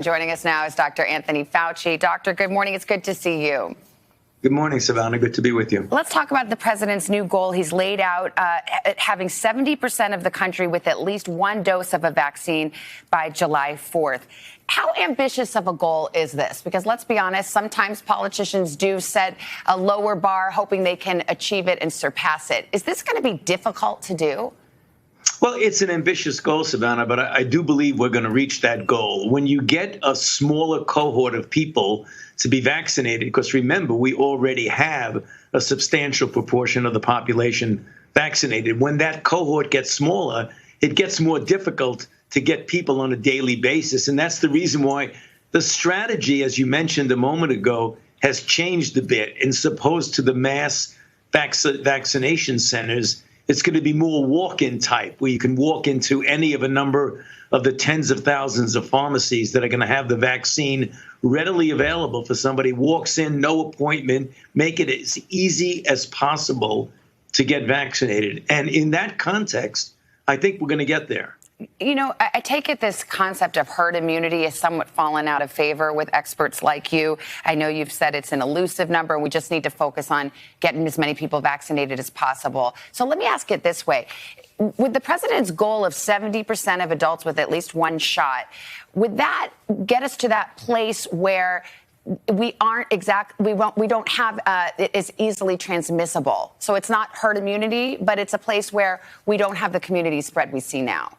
Joining us now is Dr. Anthony Fauci. Doctor, good morning. It's good to see you. Good morning, Savannah. Good to be with you. Let's talk about the president's new goal. He's laid out having 70% of the country with at least one dose of a vaccine by July 4th. How ambitious of a goal is this? Because let's be honest, sometimes politicians do set a lower bar hoping they can achieve it and surpass it. Is this going to be difficult to do? Well, it's an ambitious goal, Savannah, but I do believe we're going to reach that goal. When you get a smaller cohort of people to be vaccinated, because remember, we already have a substantial proportion of the population vaccinated. When that cohort gets smaller, it gets more difficult to get people on a daily basis. And that's the reason why the strategy, as you mentioned a moment ago, has changed a bit. As opposed to the mass vaccination centers, it's going to be more walk-in type, where you can walk into any of a number of the tens of thousands of pharmacies that are going to have the vaccine readily available for somebody. Walks in, no appointment, make it as easy as possible to get vaccinated. And in that context, I think we're going to get there. You know, I take it this concept of herd immunity has somewhat fallen out of favor with experts like you. I know you've said it's an elusive number, and we just need to focus on getting as many people vaccinated as possible. So let me ask it this way. With the president's goal of 70% of adults with at least one shot, would that get us to that place where we don't have it is easily transmissible? So it's not herd immunity, but it's a place where we don't have the community spread we see now.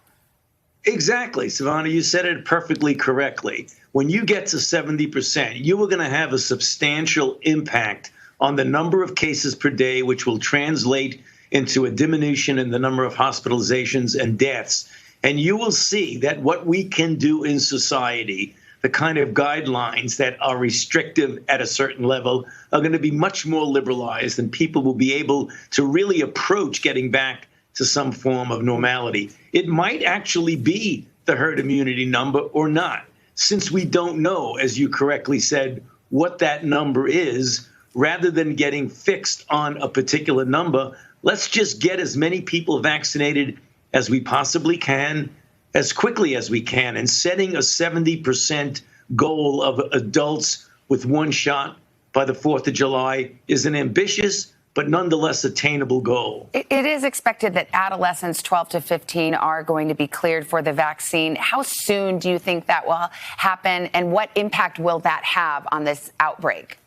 Exactly, Savannah, you said it perfectly correctly. When you get to 70%, you are going to have a substantial impact on the number of cases per day, which will translate into a diminution in the number of hospitalizations and deaths. And you will see that what we can do in society, the kind of guidelines that are restrictive at a certain level, are going to be much more liberalized, and people will be able to really approach getting back to some form of normality. It might actually be the herd immunity number or not, since we don't know, as you correctly said, what that number is. Rather than getting fixed on a particular number, let's just get as many people vaccinated as we possibly can, as quickly as we can. And setting a 70% goal of adults with one shot by the 4th of July is an ambitious but nonetheless attainable goal. It is expected that adolescents 12 to 15 are going to be cleared for the vaccine. How soon do you think that will happen, and what impact will that have on this outbreak?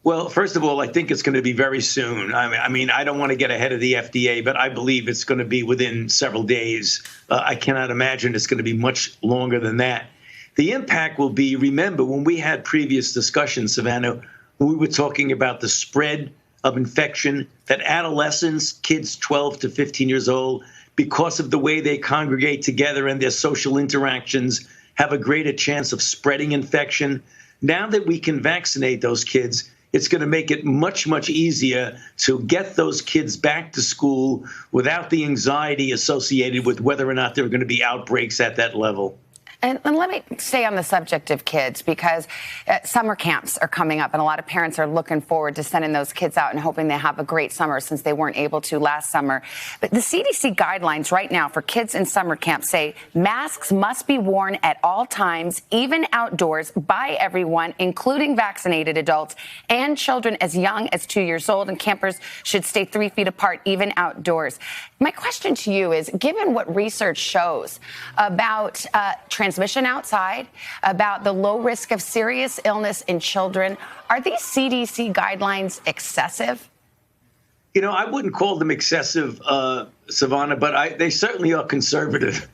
Well, first of all, I think it's going to be very soon. I mean, I don't want to get ahead of the FDA, but I believe it's going to be within several days. I cannot imagine it's going to be much longer than that. The impact will be, remember, when we had previous discussions, Savannah, we were talking about the spread of infection, that adolescents, kids 12 to 15 years old, because of the way they congregate together and their social interactions, have a greater chance of spreading infection. Now that we can vaccinate those kids, it's going to make it much, much easier to get those kids back to school without the anxiety associated with whether or not there are going to be outbreaks at that level. And let me stay on the subject of kids, because summer camps are coming up, and a lot of parents are looking forward to sending those kids out and hoping they have a great summer, since they weren't able to last summer. But the CDC guidelines right now for kids in summer camp say masks must be worn at all times, even outdoors, by everyone, including vaccinated adults and children as young as 2 years old, and campers should stay 3 feet apart, even outdoors. My question to you is, given what research shows about transmission outside, about the low risk of serious illness in children, are these CDC guidelines excessive? You know, I wouldn't call them excessive, Savannah, but they certainly are conservative.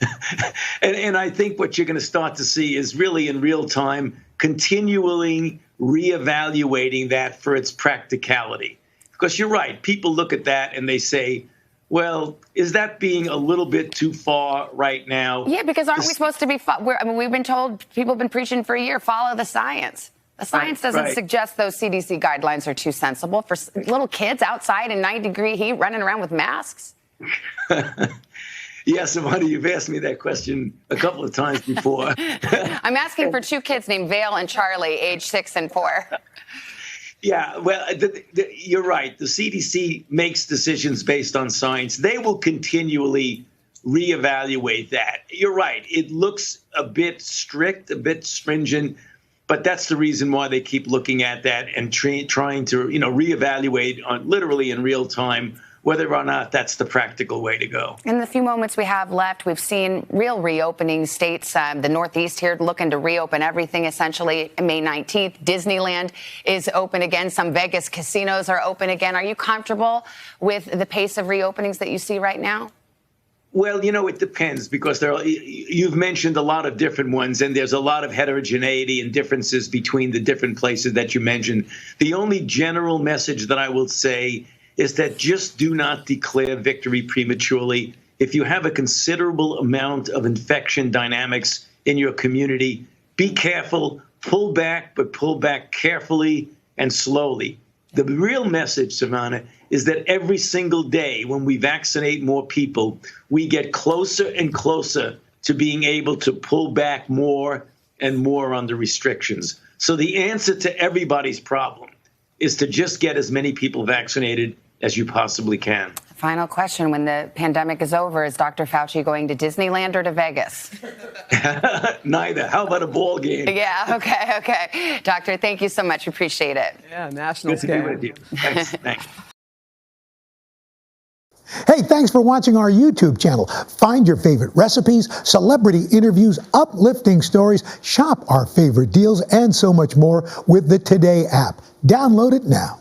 and I think what you're going to start to see is really in real time continually reevaluating that for its practicality. Because you're right, people look at that and they say, well, is that being a little bit too far right now? Yeah, because aren't we supposed to be? We've been told, people have been preaching for a year, follow the science. The science doesn't suggest those CDC guidelines are too sensible for little kids outside in 90-degree heat running around with masks. Yes, Savannah, you've asked me that question a couple of times before. I'm asking for two kids named Vale and Charlie, age 6 and 4. Yeah, well, you're right. The CDC makes decisions based on science. They will continually reevaluate that. You're right. It looks a bit strict, a bit stringent, but that's the reason why they keep looking at that and trying to, reevaluate on literally in real time whether or not that's the practical way to go. In the few moments we have left, we've seen real reopening states, the Northeast here looking to reopen everything essentially May 19th. Disneyland is open again. Some Vegas casinos are open again. Are you comfortable with the pace of reopenings that you see right now? Well, it depends because you've mentioned a lot of different ones, and there's a lot of heterogeneity and differences between the different places that you mentioned. The only general message that I will say is that just do not declare victory prematurely. If you have a considerable amount of infection dynamics in your community, be careful, pull back, but pull back carefully and slowly. The real message, Savannah, is that every single day when we vaccinate more people, we get closer and closer to being able to pull back more and more on the restrictions. So the answer to everybody's problem is to just get as many people vaccinated as you possibly can. Final question. When the pandemic is over, is Dr. Fauci going to Disneyland or to Vegas? Neither. How about a ball game? Yeah, okay. Doctor, thank you so much. Appreciate it. Yeah, national Good to be with you. Thanks. Hey, thanks for watching our YouTube channel. Find your favorite recipes, celebrity interviews, uplifting stories, shop our favorite deals, and so much more with the Today app. Download it now.